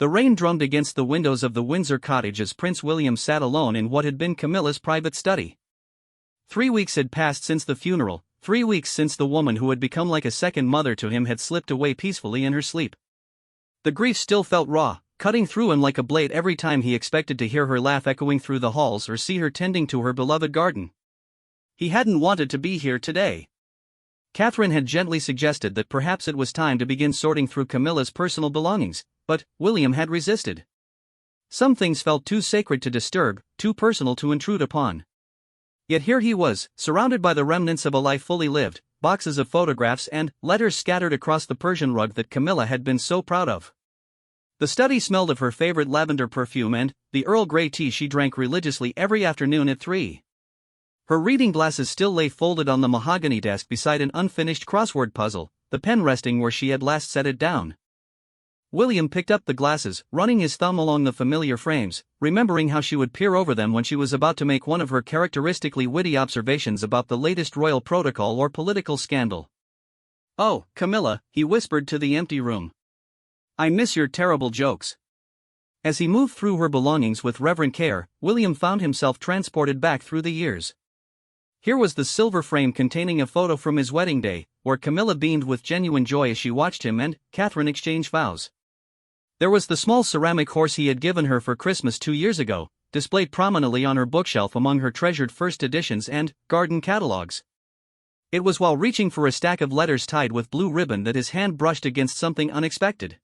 The rain drummed against the windows of the Windsor cottage as Prince William sat alone in what had been Camilla's private study. 3 weeks had passed since the funeral, 3 weeks since the woman who had become like a second mother to him had slipped away peacefully in her sleep. The grief still felt raw, cutting through him like a blade every time he expected to hear her laugh echoing through the halls or see her tending to her beloved garden. He hadn't wanted to be here today. Catherine had gently suggested that perhaps it was time to begin sorting through Camilla's personal belongings, but William had resisted. Some things felt too sacred to disturb, too personal to intrude upon. Yet here he was, surrounded by the remnants of a life fully lived, boxes of photographs and letters scattered across the Persian rug that Camilla had been so proud of. The study smelled of her favorite lavender perfume and the Earl Grey tea she drank religiously every afternoon at 3. Her reading glasses still lay folded on the mahogany desk beside an unfinished crossword puzzle, the pen resting where she had last set it down. William picked up the glasses, running his thumb along the familiar frames, remembering how she would peer over them when she was about to make one of her characteristically witty observations about the latest royal protocol or political scandal. "Oh, Camilla," he whispered to the empty room. "I miss your terrible jokes." As he moved through her belongings with reverent care, William found himself transported back through the years. Here was the silver frame containing a photo from his wedding day, where Camilla beamed with genuine joy as she watched him and Catherine exchange vows. There was the small ceramic horse he had given her for Christmas 2 years ago, displayed prominently on her bookshelf among her treasured first editions and garden catalogs. It was while reaching for a stack of letters tied with blue ribbon that his hand brushed against something unexpected.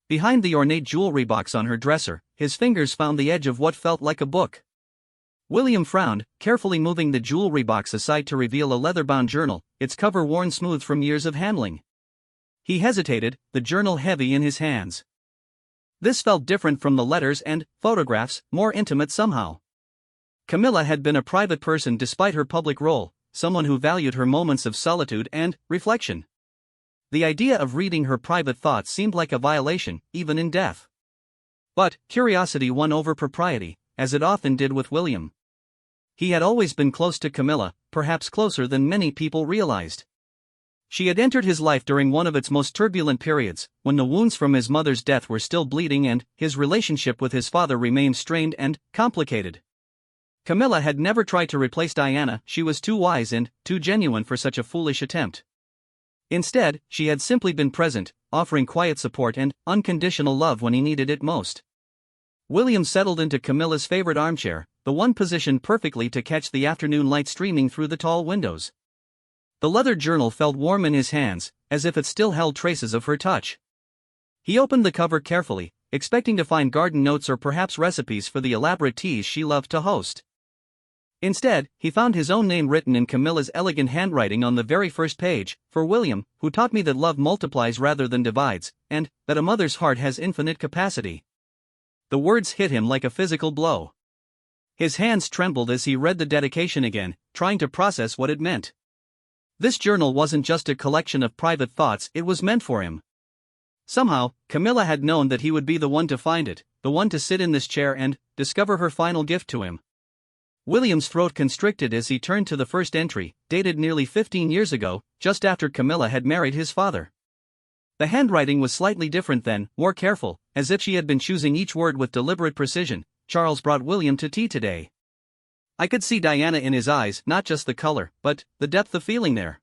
Behind the ornate jewelry box on her dresser, his fingers found the edge of what felt like a book. William frowned, carefully moving the jewelry box aside to reveal a leather-bound journal, its cover worn smooth from years of handling. He hesitated, the journal heavy in his hands. This felt different from the letters and photographs, more intimate somehow. Camilla had been a private person despite her public role, someone who valued her moments of solitude and reflection. The idea of reading her private thoughts seemed like a violation, even in death. But curiosity won over propriety, as it often did with William. He had always been close to Camilla, perhaps closer than many people realized. She had entered his life during one of its most turbulent periods, when the wounds from his mother's death were still bleeding and his relationship with his father remained strained and complicated. Camilla had never tried to replace Diana, she was too wise and too genuine for such a foolish attempt. Instead, she had simply been present, offering quiet support and unconditional love when he needed it most. William settled into Camilla's favorite armchair, the one positioned perfectly to catch the afternoon light streaming through the tall windows. The leather journal felt warm in his hands, as if it still held traces of her touch. He opened the cover carefully, expecting to find garden notes or perhaps recipes for the elaborate teas she loved to host. Instead, he found his own name written in Camilla's elegant handwriting on the very first page, "For William, who taught me that love multiplies rather than divides, and that a mother's heart has infinite capacity." The words hit him like a physical blow. His hands trembled as he read the dedication again, trying to process what it meant. This journal wasn't just a collection of private thoughts, it was meant for him. Somehow, Camilla had known that he would be the one to find it, the one to sit in this chair and discover her final gift to him. William's throat constricted as he turned to the first entry, dated nearly 15 years ago, just after Camilla had married his father. The handwriting was slightly different then, more careful, as if she had been choosing each word with deliberate precision. "Charles brought William to tea today." I could see Diana in his eyes, not just the color, but the depth of feeling there.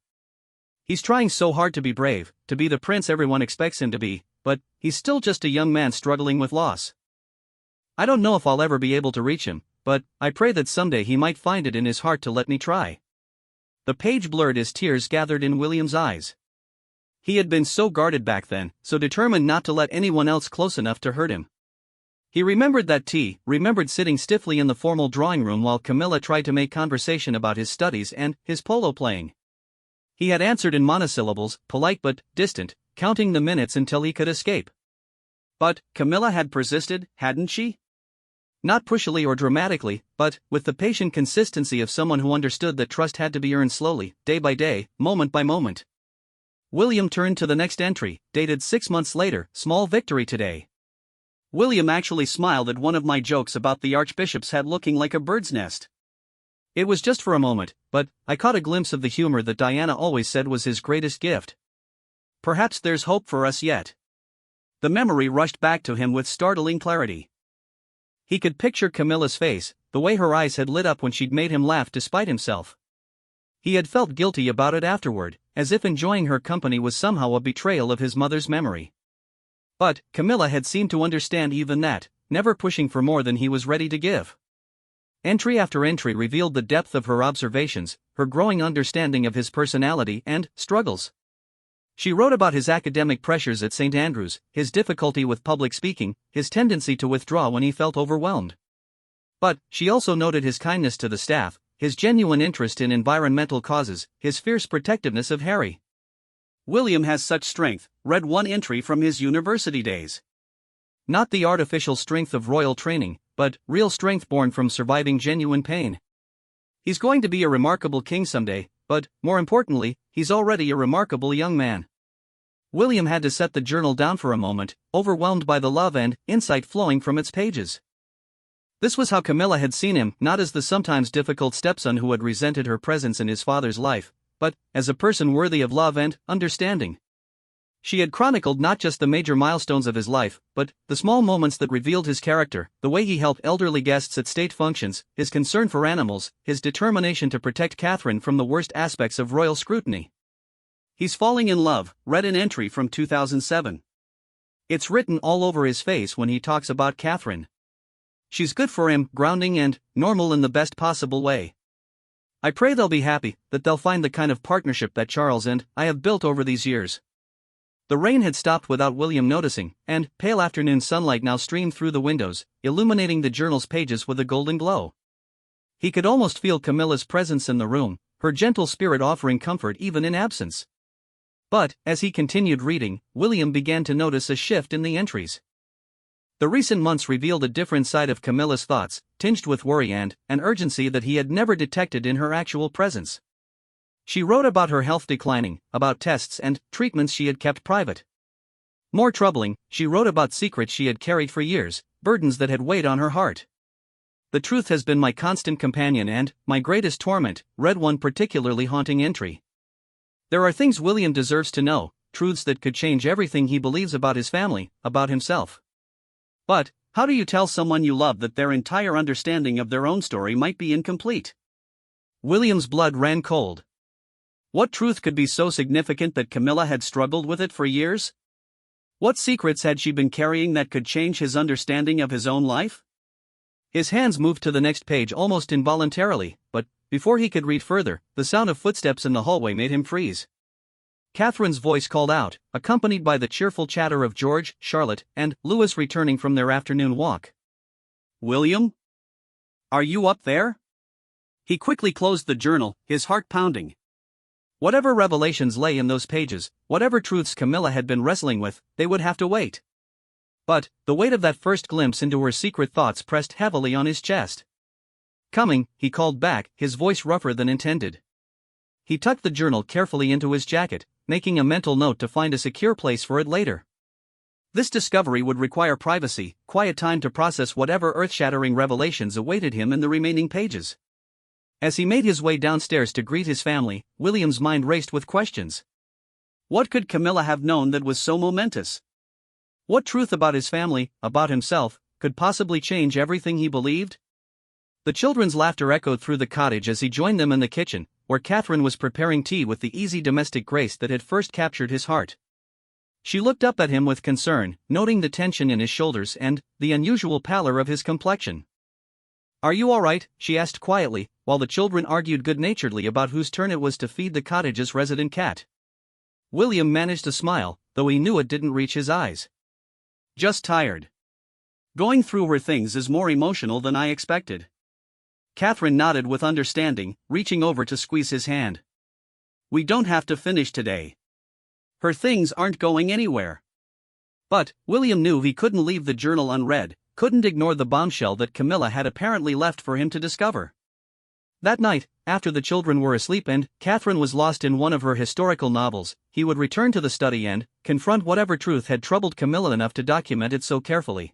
"He's trying so hard to be brave, to be the prince everyone expects him to be, but he's still just a young man struggling with loss. I don't know if I'll ever be able to reach him, but I pray that someday he might find it in his heart to let me try." The page blurred as tears gathered in William's eyes. He had been so guarded back then, so determined not to let anyone else close enough to hurt him. He remembered that tea, remembered sitting stiffly in the formal drawing room while Camilla tried to make conversation about his studies and his polo playing. He had answered in monosyllables, polite but distant, counting the minutes until he could escape. But Camilla had persisted, hadn't she? Not pushily or dramatically, but with the patient consistency of someone who understood that trust had to be earned slowly, day by day, moment by moment. William turned to the next entry, dated 6 months later, "Small victory today. William actually smiled at one of my jokes about the Archbishop's head looking like a bird's nest. It was just for a moment, but I caught a glimpse of the humor that Diana always said was his greatest gift. Perhaps there's hope for us yet." The memory rushed back to him with startling clarity. He could picture Camilla's face, the way her eyes had lit up when she'd made him laugh despite himself. He had felt guilty about it afterward, as if enjoying her company was somehow a betrayal of his mother's memory. But Camilla had seemed to understand even that, never pushing for more than he was ready to give. Entry after entry revealed the depth of her observations, her growing understanding of his personality and struggles. She wrote about his academic pressures at St. Andrews, his difficulty with public speaking, his tendency to withdraw when he felt overwhelmed. But she also noted his kindness to the staff, his genuine interest in environmental causes, his fierce protectiveness of Harry. "William has such strength," read one entry from his university days. "Not the artificial strength of royal training, but real strength born from surviving genuine pain. He's going to be a remarkable king someday, but, more importantly, he's already a remarkable young man." William had to set the journal down for a moment, overwhelmed by the love and insight flowing from its pages. This was how Camilla had seen him, not as the sometimes difficult stepson who had resented her presence in his father's life, but as a person worthy of love and understanding. She had chronicled not just the major milestones of his life, but the small moments that revealed his character, the way he helped elderly guests at state functions, his concern for animals, his determination to protect Catherine from the worst aspects of royal scrutiny. "He's falling in love," read an entry from 2007. "It's written all over his face when he talks about Catherine. She's good for him, grounding and normal in the best possible way. I pray they'll be happy, that they'll find the kind of partnership that Charles and I have built over these years." The rain had stopped without William noticing, and pale afternoon sunlight now streamed through the windows, illuminating the journal's pages with a golden glow. He could almost feel Camilla's presence in the room, her gentle spirit offering comfort even in absence. But, as he continued reading, William began to notice a shift in the entries. The recent months revealed a different side of Camilla's thoughts, tinged with worry and an urgency that he had never detected in her actual presence. She wrote about her health declining, about tests and treatments she had kept private. More troubling, she wrote about secrets she had carried for years, burdens that had weighed on her heart. "The truth has been my constant companion and my greatest torment," read one particularly haunting entry. "There are things William deserves to know, truths that could change everything he believes about his family, about himself. But, how do you tell someone you love that their entire understanding of their own story might be incomplete?" William's blood ran cold. What truth could be so significant that Camilla had struggled with it for years? What secrets had she been carrying that could change his understanding of his own life? His hands moved to the next page almost involuntarily, but, before he could read further, the sound of footsteps in the hallway made him freeze. Catherine's voice called out, accompanied by the cheerful chatter of George, Charlotte, and Louis returning from their afternoon walk. "William? Are you up there?" He quickly closed the journal, his heart pounding. Whatever revelations lay in those pages, whatever truths Camilla had been wrestling with, they would have to wait. But, the weight of that first glimpse into her secret thoughts pressed heavily on his chest. "Coming," he called back, his voice rougher than intended. He tucked the journal carefully into his jacket, making a mental note to find a secure place for it later. This discovery would require privacy, quiet time to process whatever earth-shattering revelations awaited him in the remaining pages. As he made his way downstairs to greet his family, William's mind raced with questions. What could Camilla have known that was so momentous? What truth about his family, about himself, could possibly change everything he believed? The children's laughter echoed through the cottage as he joined them in the kitchen, where Catherine was preparing tea with the easy domestic grace that had first captured his heart. She looked up at him with concern, noting the tension in his shoulders and the unusual pallor of his complexion. "Are you all right?" she asked quietly, while the children argued good-naturedly about whose turn it was to feed the cottage's resident cat. William managed to smile, though he knew it didn't reach his eyes. "Just tired. Going through her things is more emotional than I expected." Catherine nodded with understanding, reaching over to squeeze his hand. "We don't have to finish today. Her things aren't going anywhere." But William knew he couldn't leave the journal unread, couldn't ignore the bombshell that Camilla had apparently left for him to discover. That night, after the children were asleep and Catherine was lost in one of her historical novels, he would return to the study and confront whatever truth had troubled Camilla enough to document it so carefully.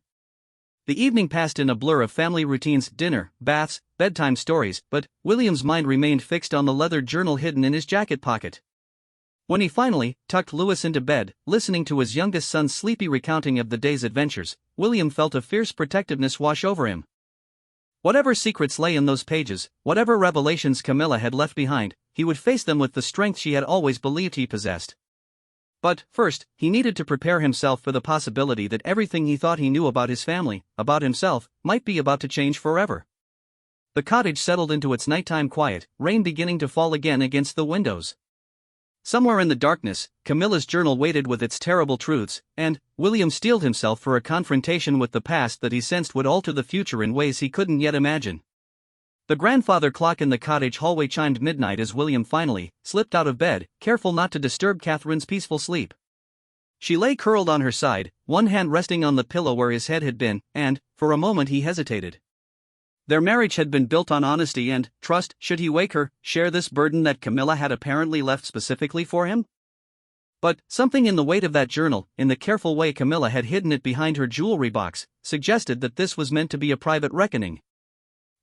The evening passed in a blur of family routines, dinner, baths, bedtime stories, but William's mind remained fixed on the leather journal hidden in his jacket pocket. When he finally tucked Louis into bed, listening to his youngest son's sleepy recounting of the day's adventures, William felt a fierce protectiveness wash over him. Whatever secrets lay in those pages, whatever revelations Camilla had left behind, he would face them with the strength she had always believed he possessed. But, first, he needed to prepare himself for the possibility that everything he thought he knew about his family, about himself, might be about to change forever. The cottage settled into its nighttime quiet, rain beginning to fall again against the windows. Somewhere in the darkness, Camilla's journal waited with its terrible truths, and William steeled himself for a confrontation with the past that he sensed would alter the future in ways he couldn't yet imagine. The grandfather clock in the cottage hallway chimed midnight as William finally slipped out of bed, careful not to disturb Catherine's peaceful sleep. She lay curled on her side, one hand resting on the pillow where his head had been, and, for a moment he hesitated. Their marriage had been built on honesty and trust. Should he wake her, share this burden that Camilla had apparently left specifically for him? But something in the weight of that journal, in the careful way Camilla had hidden it behind her jewelry box, suggested that this was meant to be a private reckoning.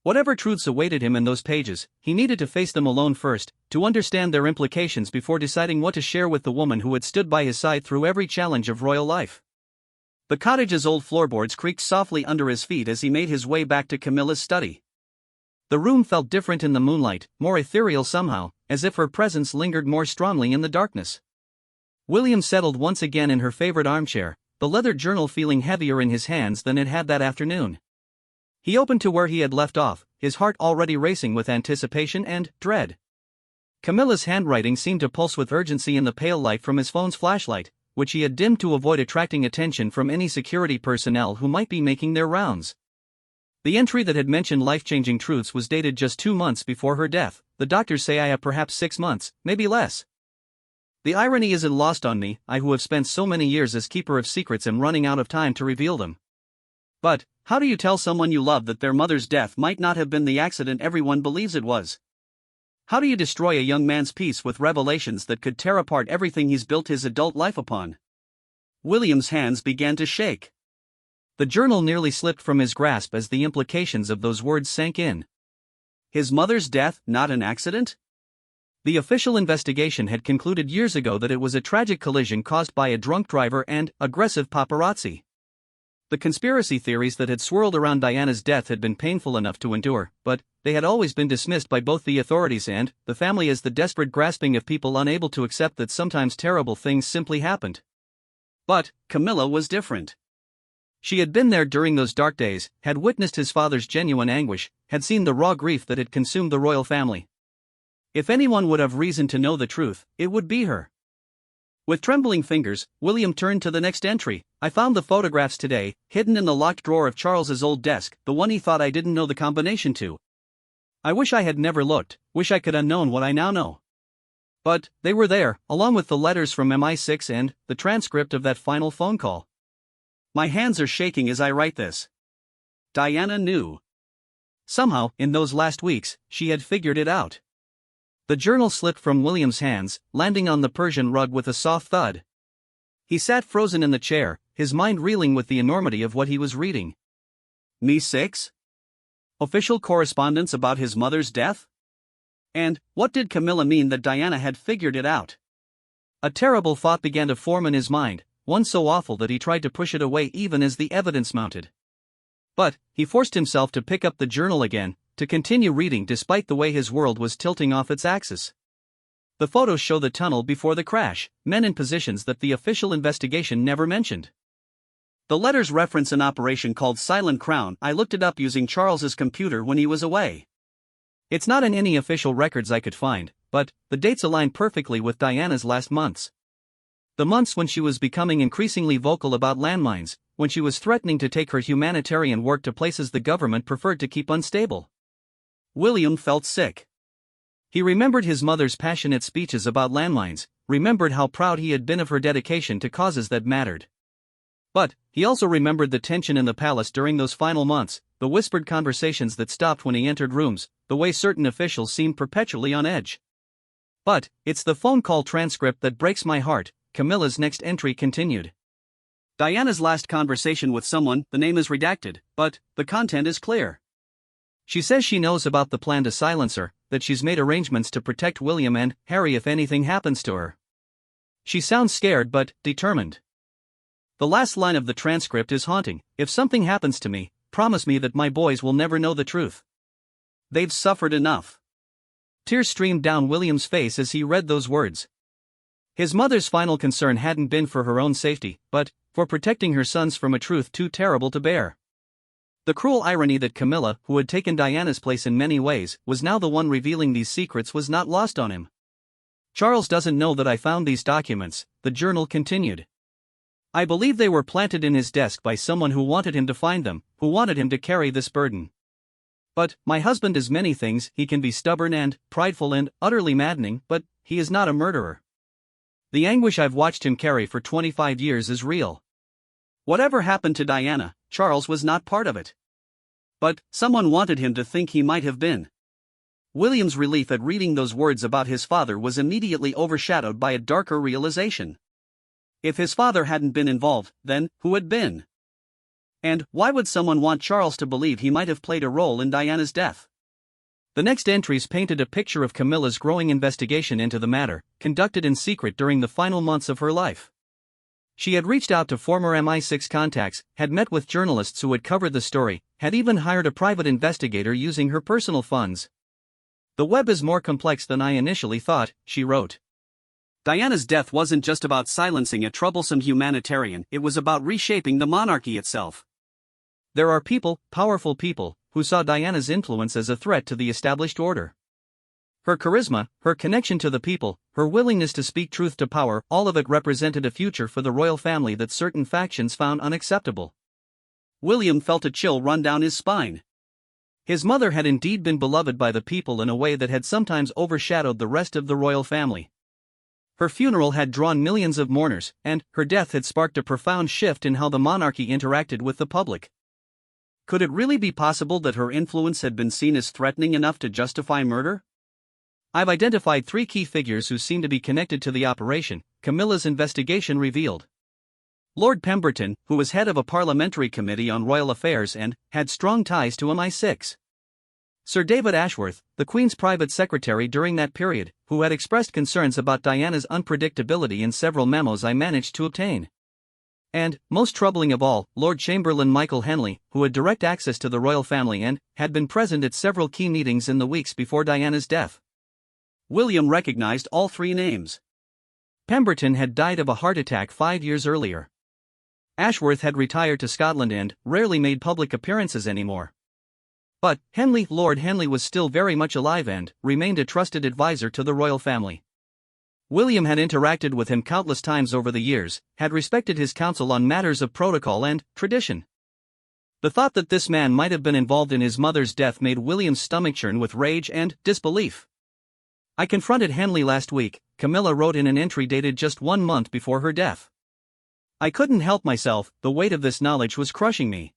Whatever truths awaited him in those pages, he needed to face them alone first, to understand their implications before deciding what to share with the woman who had stood by his side through every challenge of royal life. The cottage's old floorboards creaked softly under his feet as he made his way back to Camilla's study. The room felt different in the moonlight, more ethereal somehow, as if her presence lingered more strongly in the darkness. William settled once again in her favorite armchair, the leather journal feeling heavier in his hands than it had that afternoon. He opened to where he had left off, his heart already racing with anticipation and dread. Camilla's handwriting seemed to pulse with urgency in the pale light from his phone's flashlight, which he had dimmed to avoid attracting attention from any security personnel who might be making their rounds. The entry that had mentioned life-changing truths was dated just 2 months before her death. The doctors say I have perhaps 6 months, maybe less. The irony isn't lost on me, I who have spent so many years as keeper of secrets am running out of time to reveal them. But, how do you tell someone you love that their mother's death might not have been the accident everyone believes it was? How do you destroy a young man's peace with revelations that could tear apart everything he's built his adult life upon? William's hands began to shake. The journal nearly slipped from his grasp as the implications of those words sank in. His mother's death, not an accident? The official investigation had concluded years ago that it was a tragic collision caused by a drunk driver and aggressive paparazzi. The conspiracy theories that had swirled around Diana's death had been painful enough to endure, but they had always been dismissed by both the authorities and the family as the desperate grasping of people unable to accept that sometimes terrible things simply happened. But Camilla was different. She had been there during those dark days, had witnessed his father's genuine anguish, had seen the raw grief that had consumed the royal family. If anyone would have reason to know the truth, it would be her. With trembling fingers, William turned to the next entry. I found the photographs today, hidden in the locked drawer of Charles's old desk, the one he thought I didn't know the combination to. I wish I had never looked, wish I could unknown what I now know. But they were there, along with the letters from MI6 and the transcript of that final phone call. My hands are shaking as I write this. Diana knew. Somehow, in those last weeks, she had figured it out. The journal slipped from William's hands, landing on the Persian rug with a soft thud. He sat frozen in the chair, his mind reeling with the enormity of what he was reading. MI6? Official correspondence about his mother's death? And what did Camilla mean that Diana had figured it out? A terrible thought began to form in his mind, one so awful that he tried to push it away even as the evidence mounted. But he forced himself to pick up the journal again, to continue reading despite the way his world was tilting off its axis. The photos show the tunnel before the crash, men in positions that the official investigation never mentioned. The letters reference an operation called Silent Crown. I looked it up using Charles's computer when he was away. It's not in any official records I could find, but the dates align perfectly with Diana's last months. The months when she was becoming increasingly vocal about landmines, when she was threatening to take her humanitarian work to places the government preferred to keep unstable. William felt sick. He remembered his mother's passionate speeches about landmines, remembered how proud he had been of her dedication to causes that mattered. But he also remembered the tension in the palace during those final months, the whispered conversations that stopped when he entered rooms, the way certain officials seemed perpetually on edge. But it's the phone call transcript that breaks my heart, Camilla's next entry continued. Diana's last conversation with someone, the name is redacted, but the content is clear. She says she knows about the plan to silence her, that she's made arrangements to protect William and Harry if anything happens to her. She sounds scared but determined. The last line of the transcript is haunting. If something happens to me, promise me that my boys will never know the truth. They've suffered enough. Tears streamed down William's face as he read those words. His mother's final concern hadn't been for her own safety, but for protecting her sons from a truth too terrible to bear. The cruel irony that Camilla, who had taken Diana's place in many ways, was now the one revealing these secrets was not lost on him. Charles doesn't know that I found these documents, the journal continued. I believe they were planted in his desk by someone who wanted him to find them, who wanted him to carry this burden. But my husband is many things. He can be stubborn and prideful and utterly maddening, but he is not a murderer. The anguish I've watched him carry for 25 years is real. Whatever happened to Diana, Charles was not part of it. But someone wanted him to think he might have been. William's relief at reading those words about his father was immediately overshadowed by a darker realization. If his father hadn't been involved, then who had been? And why would someone want Charles to believe he might have played a role in Diana's death? The next entries painted a picture of Camilla's growing investigation into the matter, conducted in secret during the final months of her life. She had reached out to former MI6 contacts, had met with journalists who had covered the story, had even hired a private investigator using her personal funds. The web is more complex than I initially thought, she wrote. Diana's death wasn't just about silencing a troublesome humanitarian, it was about reshaping the monarchy itself. There are people, powerful people, who saw Diana's influence as a threat to the established order. Her charisma, her connection to the people, her willingness to speak truth to power, all of it represented a future for the royal family that certain factions found unacceptable. William felt a chill run down his spine. His mother had indeed been beloved by the people in a way that had sometimes overshadowed the rest of the royal family. Her funeral had drawn millions of mourners, and her death had sparked a profound shift in how the monarchy interacted with the public. Could it really be possible that her influence had been seen as threatening enough to justify murder? I've identified 3 key figures who seem to be connected to the operation, Camilla's investigation revealed. Lord Pemberton, who was head of a parliamentary committee on royal affairs and had strong ties to MI6. Sir David Ashworth, the Queen's private secretary during that period, who had expressed concerns about Diana's unpredictability in several memos I managed to obtain. And, most troubling of all, Lord Chamberlain Michael Henley, who had direct access to the royal family and had been present at several key meetings in the weeks before Diana's death. William recognized all 3 names. Pemberton had died of a heart attack 5 years earlier. Ashworth had retired to Scotland and rarely made public appearances anymore. But Lord Henley was still very much alive and remained a trusted advisor to the royal family. William had interacted with him countless times over the years, had respected his counsel on matters of protocol and tradition. The thought that this man might have been involved in his mother's death made William's stomach churn with rage and disbelief. I confronted Henley last week, Camilla wrote in an entry dated just 1 month before her death. I couldn't help myself, the weight of this knowledge was crushing me.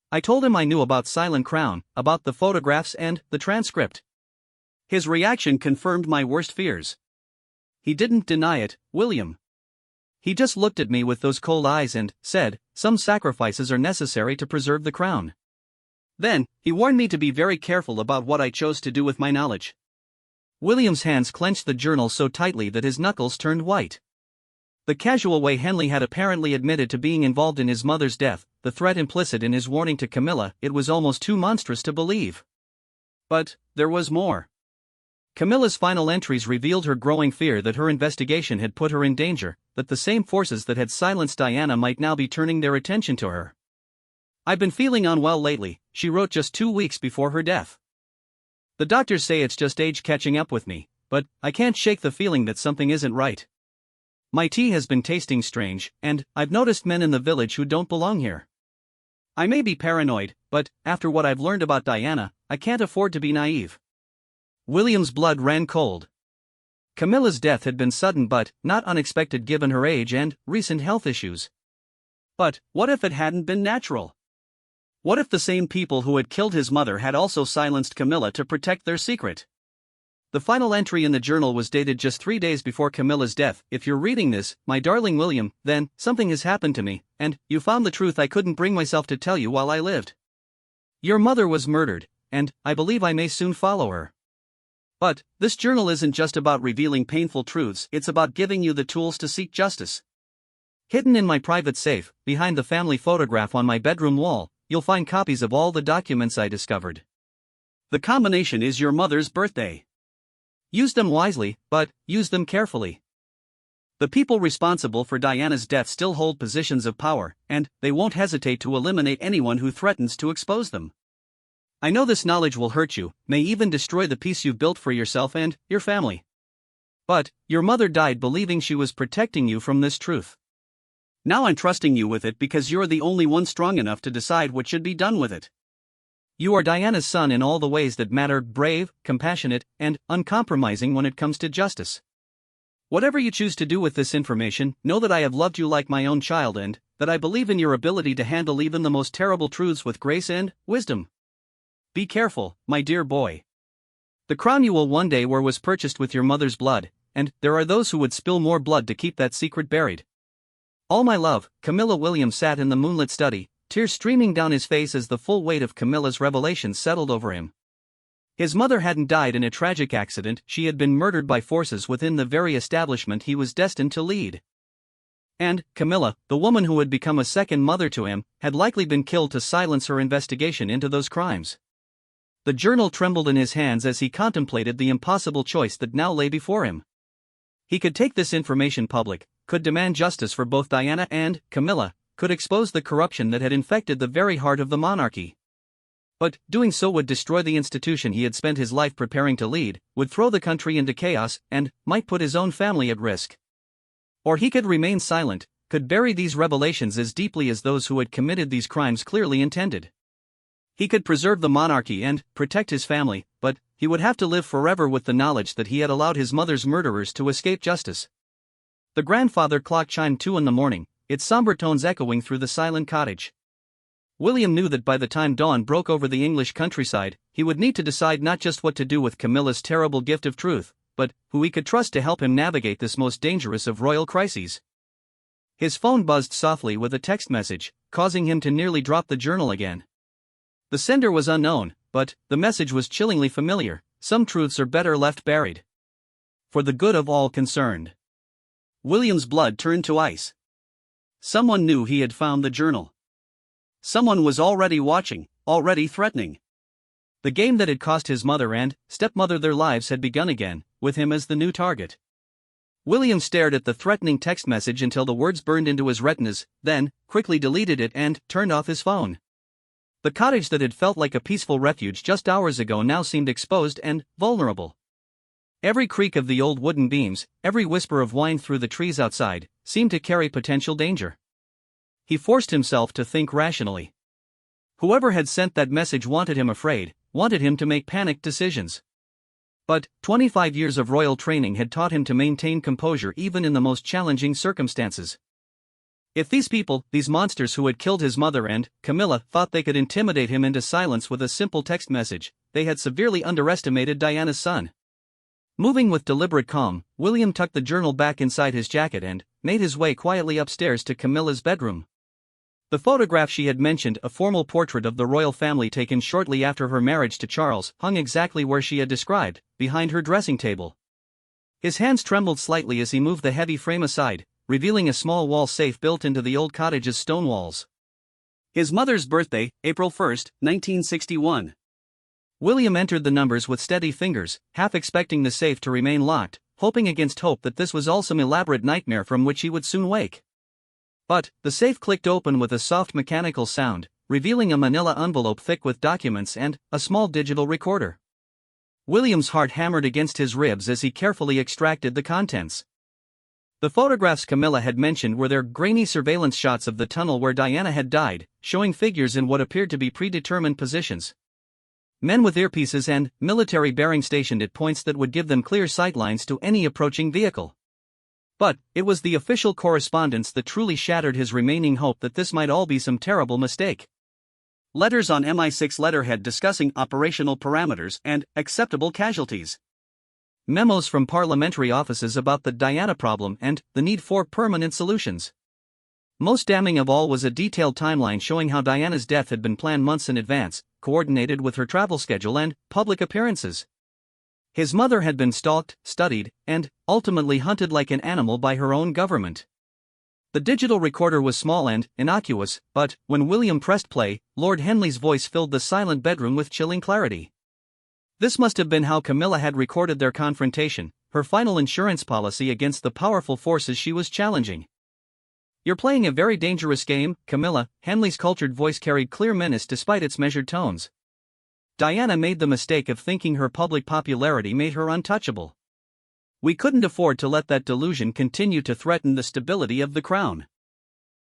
I told him I knew about Silent Crown, about the photographs and the transcript. His reaction confirmed my worst fears. He didn't deny it, William. He just looked at me with those cold eyes and said, "Some sacrifices are necessary to preserve the crown." Then, he warned me to be very careful about what I chose to do with my knowledge. William's hands clenched the journal so tightly that his knuckles turned white. The casual way Henley had apparently admitted to being involved in his mother's death, the threat implicit in his warning to Camilla, it was almost too monstrous to believe. But there was more. Camilla's final entries revealed her growing fear that her investigation had put her in danger, that the same forces that had silenced Diana might now be turning their attention to her. I've been feeling unwell lately, she wrote just 2 weeks before her death. The doctors say it's just age catching up with me, but I can't shake the feeling that something isn't right. My tea has been tasting strange, and I've noticed men in the village who don't belong here. I may be paranoid, but after what I've learned about Diana, I can't afford to be naive. William's blood ran cold. Camilla's death had been sudden but not unexpected given her age and recent health issues. But what if it hadn't been natural? What if the same people who had killed his mother had also silenced Camilla to protect their secret? The final entry in the journal was dated just 3 days before Camilla's death. If you're reading this, my darling William, then something has happened to me, and you found the truth I couldn't bring myself to tell you while I lived. Your mother was murdered, and I believe I may soon follow her. But this journal isn't just about revealing painful truths, it's about giving you the tools to seek justice. Hidden in my private safe, behind the family photograph on my bedroom wall, you'll find copies of all the documents I discovered. The combination is your mother's birthday. Use them wisely, but use them carefully. The people responsible for Diana's death still hold positions of power, and they won't hesitate to eliminate anyone who threatens to expose them. I know this knowledge will hurt you, may even destroy the peace you've built for yourself and your family. But your mother died believing she was protecting you from this truth. Now I'm trusting you with it because you're the only one strong enough to decide what should be done with it. You are Diana's son in all the ways that matter: brave, compassionate, and uncompromising when it comes to justice. Whatever you choose to do with this information, know that I have loved you like my own child and that I believe in your ability to handle even the most terrible truths with grace and wisdom. Be careful, my dear boy. The crown you will one day wear was purchased with your mother's blood, and there are those who would spill more blood to keep that secret buried. All my love. Camilla. William sat in the moonlit study, tears streaming down his face as the full weight of Camilla's revelations settled over him. His mother hadn't died in a tragic accident, she had been murdered by forces within the very establishment he was destined to lead. And Camilla, the woman who had become a second mother to him, had likely been killed to silence her investigation into those crimes. The journal trembled in his hands as he contemplated the impossible choice that now lay before him. He could take this information public, could demand justice for both Diana and Camilla, could expose the corruption that had infected the very heart of the monarchy. But doing so would destroy the institution he had spent his life preparing to lead, would throw the country into chaos, and might put his own family at risk. Or he could remain silent, could bury these revelations as deeply as those who had committed these crimes clearly intended. He could preserve the monarchy and protect his family, but he would have to live forever with the knowledge that he had allowed his mother's murderers to escape justice. The grandfather clock chimed 2 in the morning, its somber tones echoing through the silent cottage. William knew that by the time dawn broke over the English countryside, he would need to decide not just what to do with Camilla's terrible gift of truth, but who he could trust to help him navigate this most dangerous of royal crises. His phone buzzed softly with a text message, causing him to nearly drop the journal again. The sender was unknown, but the message was chillingly familiar: some truths are better left buried. For the good of all concerned. William's blood turned to ice. Someone knew he had found the journal. Someone was already watching, already threatening. The game that had cost his mother and stepmother their lives had begun again, with him as the new target. William stared at the threatening text message until the words burned into his retinas, then quickly deleted it and turned off his phone. The cottage that had felt like a peaceful refuge just hours ago now seemed exposed and vulnerable. Every creak of the old wooden beams, every whisper of wind through the trees outside, seemed to carry potential danger. He forced himself to think rationally. Whoever had sent that message wanted him afraid, wanted him to make panicked decisions. But 25 years of royal training had taught him to maintain composure even in the most challenging circumstances. If these people, these monsters who had killed his mother and Camilla, thought they could intimidate him into silence with a simple text message, they had severely underestimated Diana's son. Moving with deliberate calm, William tucked the journal back inside his jacket and made his way quietly upstairs to Camilla's bedroom. The photograph she had mentioned, a formal portrait of the royal family taken shortly after her marriage to Charles, hung exactly where she had described, behind her dressing table. His hands trembled slightly as he moved the heavy frame aside, revealing a small wall safe built into the old cottage's stone walls. His mother's birthday, April 1, 1961. William entered the numbers with steady fingers, half expecting the safe to remain locked, hoping against hope that this was all some elaborate nightmare from which he would soon wake. But the safe clicked open with a soft mechanical sound, revealing a manila envelope thick with documents and a small digital recorder. William's heart hammered against his ribs as he carefully extracted the contents. The photographs Camilla had mentioned were their grainy surveillance shots of the tunnel where Diana had died, showing figures in what appeared to be predetermined positions. Men with earpieces and military bearings stationed at points that would give them clear sightlines to any approaching vehicle. But it was the official correspondence that truly shattered his remaining hope that this might all be some terrible mistake. Letters on MI6 letterhead discussing operational parameters and acceptable casualties. Memos from parliamentary offices about the Diana problem and the need for permanent solutions. Most damning of all was a detailed timeline showing how Diana's death had been planned months in advance, coordinated with her travel schedule and public appearances. His mother had been stalked, studied, and, ultimately hunted like an animal by her own government. The digital recorder was small and innocuous, but, when William pressed play, Lord Henley's voice filled the silent bedroom with chilling clarity. This must have been how Camilla had recorded their confrontation, her final insurance policy against the powerful forces she was challenging. "You're playing a very dangerous game, Camilla," Henley's cultured voice carried clear menace despite its measured tones. "Diana made the mistake of thinking her public popularity made her untouchable. We couldn't afford to let that delusion continue to threaten the stability of the crown."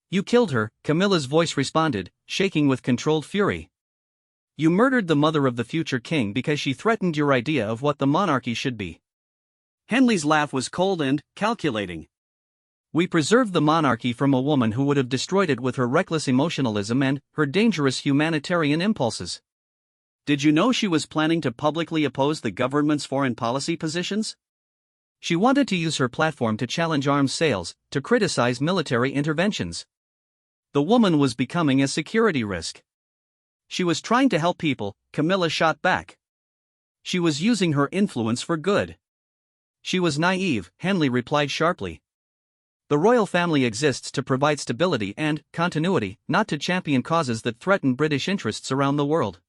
"You killed her," Camilla's voice responded, shaking with controlled fury. "You murdered the mother of the future king because she threatened your idea of what the monarchy should be." Henley's laugh was cold and calculating. "We preserved the monarchy from a woman who would have destroyed it with her reckless emotionalism and her dangerous humanitarian impulses. Did you know she was planning to publicly oppose the government's foreign policy positions? She wanted to use her platform to challenge arms sales, to criticize military interventions. The woman was becoming a security risk. She was trying to help people," Camilla shot back. "She was using her influence for good." "She was naive," Henley replied sharply. "The royal family exists to provide stability and continuity, not to champion causes that threaten British interests around the world."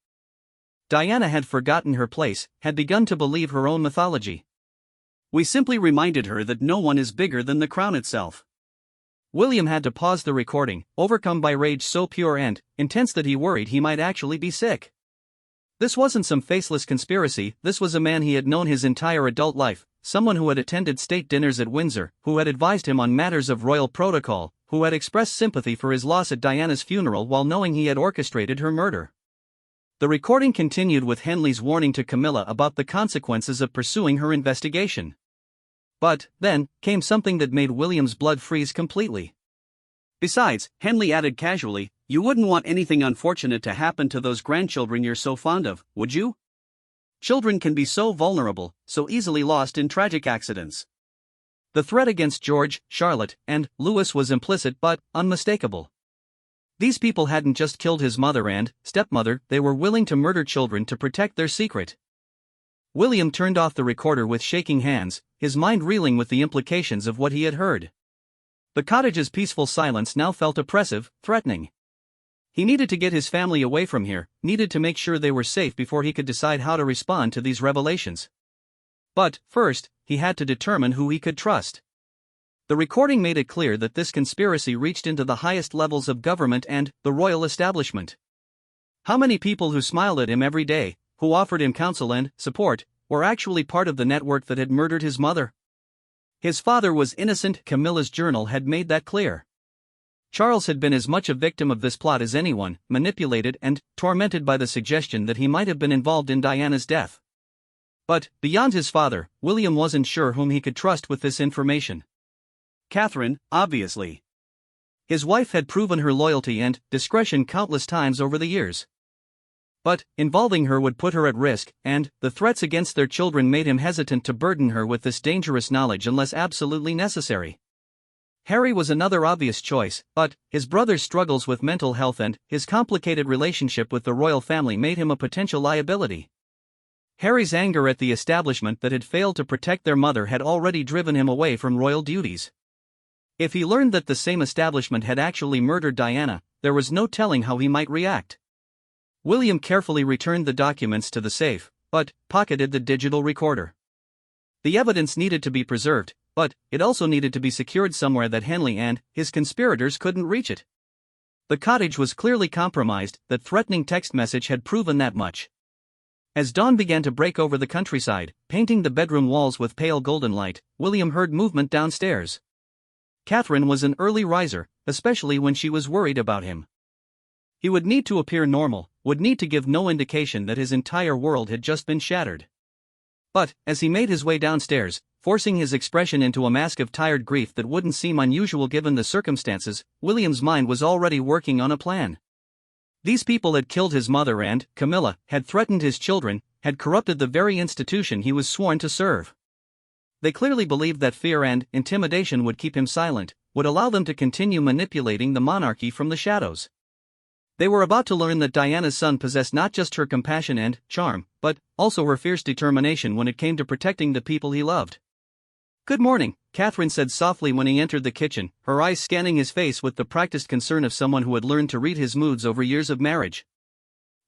Diana had forgotten her place, had begun to believe her own mythology. "We simply reminded her that no one is bigger than the crown itself." William had to pause the recording, overcome by rage so pure and intense that he worried he might actually be sick. This wasn't some faceless conspiracy, this was a man he had known his entire adult life, someone who had attended state dinners at Windsor, who had advised him on matters of royal protocol, who had expressed sympathy for his loss at Diana's funeral while knowing he had orchestrated her murder. The recording continued with Henley's warning to Camilla about the consequences of pursuing her investigation. But, then, came something that made William's blood freeze completely. "Besides," Henley added casually, "you wouldn't want anything unfortunate to happen to those grandchildren you're so fond of, would you? Children can be so vulnerable, so easily lost in tragic accidents." The threat against George, Charlotte, and Louis was implicit but unmistakable. These people hadn't just killed his mother and stepmother, they were willing to murder children to protect their secret. William turned off the recorder with shaking hands, his mind reeling with the implications of what he had heard. The cottage's peaceful silence now felt oppressive, threatening. He needed to get his family away from here, needed to make sure they were safe before he could decide how to respond to these revelations. But, first, he had to determine who he could trust. The recording made it clear that this conspiracy reached into the highest levels of government and the royal establishment. How many people who smiled at him every day, who offered him counsel and support, were actually part of the network that had murdered his mother? His father was innocent, Camilla's journal had made that clear. Charles had been as much a victim of this plot as anyone, manipulated and tormented by the suggestion that he might have been involved in Diana's death. But, beyond his father, William wasn't sure whom he could trust with this information. Catherine, obviously. His wife had proven her loyalty and discretion countless times over the years. But, involving her would put her at risk, and the threats against their children made him hesitant to burden her with this dangerous knowledge unless absolutely necessary. Harry was another obvious choice, but his brother's struggles with mental health and his complicated relationship with the royal family made him a potential liability. Harry's anger at the establishment that had failed to protect their mother had already driven him away from royal duties. If he learned that the same establishment had actually murdered Diana, there was no telling how he might react. William carefully returned the documents to the safe, but pocketed the digital recorder. The evidence needed to be preserved, but it also needed to be secured somewhere that Henley and his conspirators couldn't reach it. The cottage was clearly compromised, that threatening text message had proven that much. As dawn began to break over the countryside, painting the bedroom walls with pale golden light, William heard movement downstairs. Catherine was an early riser, especially when she was worried about him. He would need to appear normal, would need to give no indication that his entire world had just been shattered. But, as he made his way downstairs, forcing his expression into a mask of tired grief that wouldn't seem unusual given the circumstances, William's mind was already working on a plan. These people had killed his mother and, Camilla, had threatened his children, had corrupted the very institution he was sworn to serve. They clearly believed that fear and intimidation would keep him silent, would allow them to continue manipulating the monarchy from the shadows. They were about to learn that Diana's son possessed not just her compassion and charm, but also her fierce determination when it came to protecting the people he loved. "Good morning," Catherine said softly when he entered the kitchen, her eyes scanning his face with the practiced concern of someone who had learned to read his moods over years of marriage.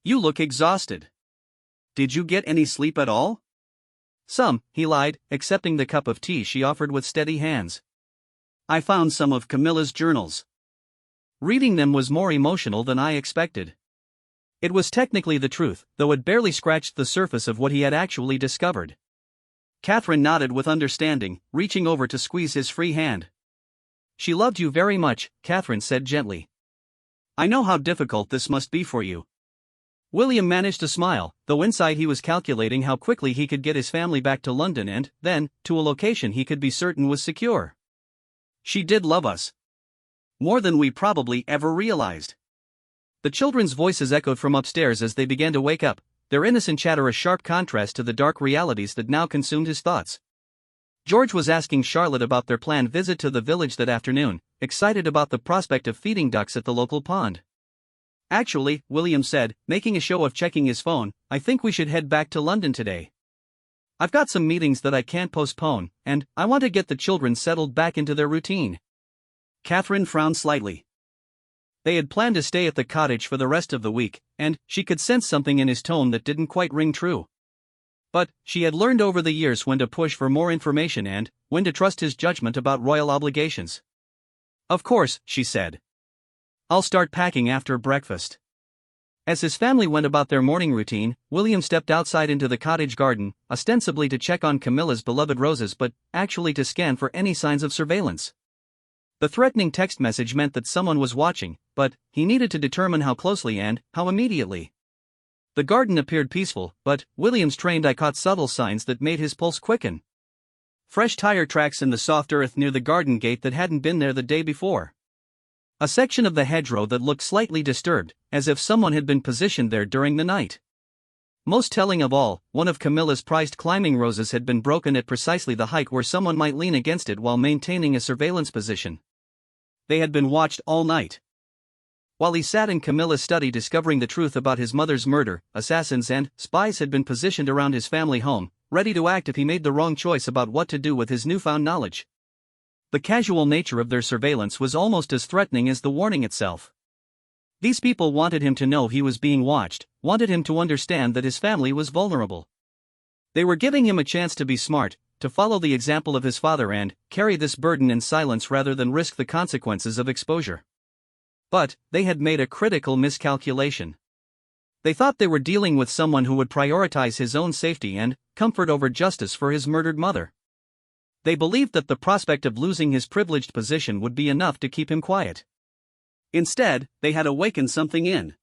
"You look exhausted. Did you get any sleep at all?" "Some," he lied, accepting the cup of tea she offered with steady hands. "I found some of Camilla's journals. Reading them was more emotional than I expected." It was technically the truth, though it barely scratched the surface of what he had actually discovered. Catherine nodded with understanding, reaching over to squeeze his free hand. "She loved you very much," Catherine said gently. "I know how difficult this must be for you." William managed to smile, though inside he was calculating how quickly he could get his family back to London and, then, to a location he could be certain was secure. "She did love us. More than we probably ever realized." The children's voices echoed from upstairs as they began to wake up, their innocent chatter a sharp contrast to the dark realities that now consumed his thoughts. George was asking Charlotte about their planned visit to the village that afternoon, excited about the prospect of feeding ducks at the local pond. "Actually," William said, making a show of checking his phone, "I think we should head back to London today. I've got some meetings that I can't postpone, and I want to get the children settled back into their routine." Catherine frowned slightly. They had planned to stay at the cottage for the rest of the week, and she could sense something in his tone that didn't quite ring true. But she had learned over the years when to push for more information and when to trust his judgment about royal obligations. "Of course," she said. "I'll start packing after breakfast." As his family went about their morning routine, William stepped outside into the cottage garden, ostensibly to check on Camilla's beloved roses but actually to scan for any signs of surveillance. The threatening text message meant that someone was watching, but he needed to determine how closely and how immediately. The garden appeared peaceful, but William's trained eye caught subtle signs that made his pulse quicken. Fresh tire tracks in the soft earth near the garden gate that hadn't been there the day before. A section of the hedgerow that looked slightly disturbed, as if someone had been positioned there during the night. Most telling of all, one of Camilla's prized climbing roses had been broken at precisely the height where someone might lean against it while maintaining a surveillance position. They had been watched all night. While he sat in Camilla's study discovering the truth about his mother's murder, assassins and spies had been positioned around his family home, ready to act if he made the wrong choice about what to do with his newfound knowledge. The casual nature of their surveillance was almost as threatening as the warning itself. These people wanted him to know he was being watched, wanted him to understand that his family was vulnerable. They were giving him a chance to be smart, to follow the example of his father and carry this burden in silence rather than risk the consequences of exposure. But they had made a critical miscalculation. They thought they were dealing with someone who would prioritize his own safety and comfort over justice for his murdered mother. They believed that the prospect of losing his privileged position would be enough to keep him quiet. Instead, they had awakened something in